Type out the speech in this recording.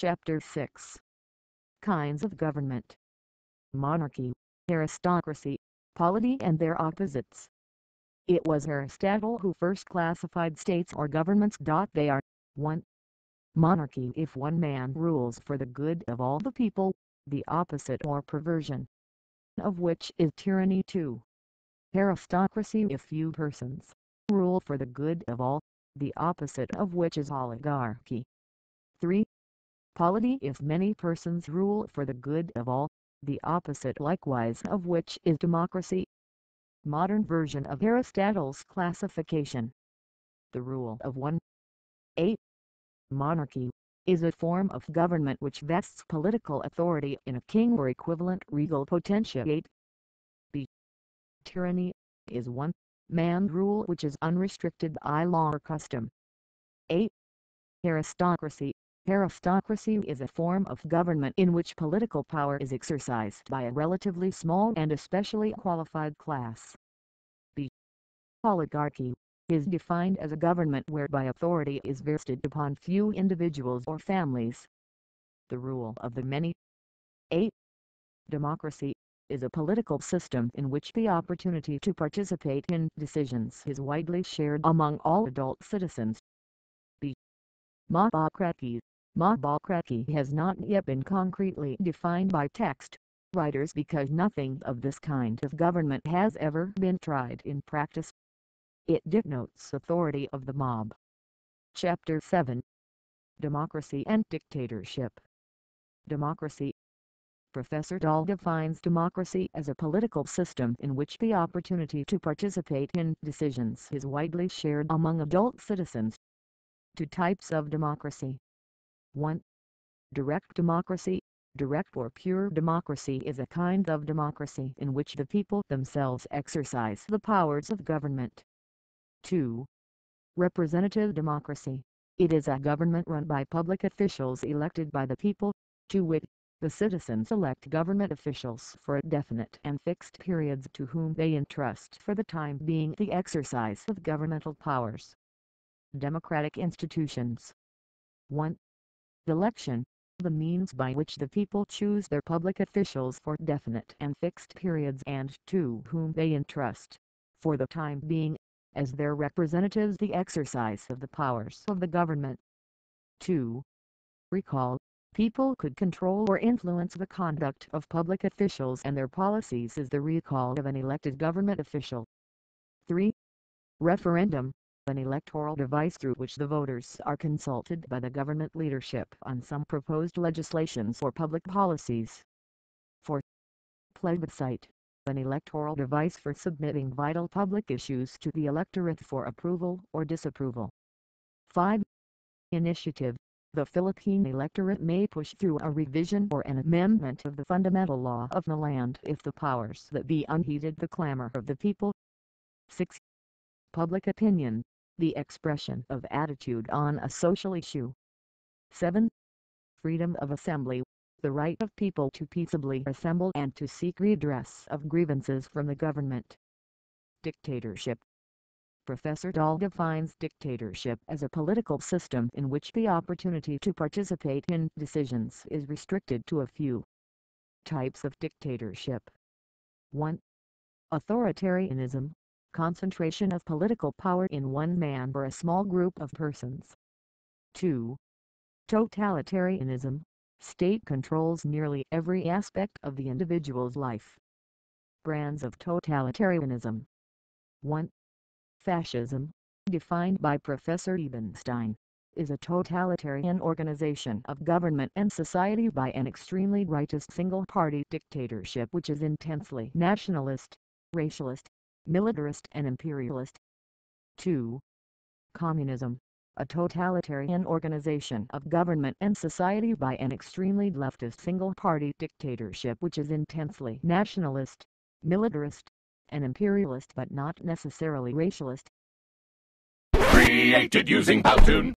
Chapter 6. Kinds of Government. Monarchy, aristocracy, polity and their opposites. It was Aristotle who first classified states or governments. They are 1. Monarchy, if one man rules for the good of all the people, the opposite or perversion of which is tyranny. 2. Aristocracy, if few persons rule for the good of all, the opposite of which is oligarchy. 3. Polity, if many persons rule for the good of all, the opposite likewise of which is democracy. Modern version of Aristotle's classification. The rule of one. 8. Monarchy is a form of government which vests political authority in a king or equivalent regal potentiate. B. Tyranny is one man rule which is unrestricted by law or custom. 8. Aristocracy. Aristocracy is a form of government in which political power is exercised by a relatively small and especially qualified class. B. Oligarchy is defined as a government whereby authority is vested upon few individuals or families. The rule of the many. 8. Democracy is a political system in which the opportunity to participate in decisions is widely shared among all adult citizens. B. Mobocracy. Mobocracy has not yet been concretely defined by text writers because nothing of this kind of government has ever been tried in practice. It denotes authority of the mob. Chapter 7. Democracy and Dictatorship. Democracy. Professor Dahl defines democracy as a political system in which the opportunity to participate in decisions is widely shared among adult citizens. 2 types of democracy. 1. Direct democracy. Direct or pure democracy is a kind of democracy in which the people themselves exercise the powers of government. 2. Representative democracy. It is a government run by public officials elected by the people, to wit, the citizens elect government officials for definite and fixed periods to whom they entrust for the time being the exercise of governmental powers. Democratic institutions. 1. Election, the means by which the people choose their public officials for definite and fixed periods and to whom they entrust, for the time being, as their representatives the exercise of the powers of the government. 2. Recall. People could control or influence the conduct of public officials and their policies as the recall of an elected government official. 3. Referendum, an electoral device through which the voters are consulted by the government leadership on some proposed legislations or public policies. 4. Plebiscite, an electoral device for submitting vital public issues to the electorate for approval or disapproval. 5. Initiative. The Philippine electorate may push through a revision or an amendment of the fundamental law of the land if the powers that be unheeded the clamor of the people. 6. Public opinion, the expression of attitude on a social issue. 7. Freedom of assembly, the right of people to peaceably assemble and to seek redress of grievances from the government. Dictatorship. Professor Dahl defines dictatorship as a political system in which the opportunity to participate in decisions is restricted to a few. Types of dictatorship. 1. Authoritarianism, concentration of political power in one man or a small group of persons. 2. Totalitarianism, state controls nearly every aspect of the individual's life. Brands of totalitarianism. 1. Fascism, defined by Professor Ebenstein, is a totalitarian organization of government and society by an extremely rightist single-party dictatorship which is intensely nationalist, racialist, militarist and imperialist. 2. Communism, a totalitarian organization of government and society by an extremely leftist single-party dictatorship which is intensely nationalist, militarist, and imperialist but not necessarily racialist. Created using Powtoon.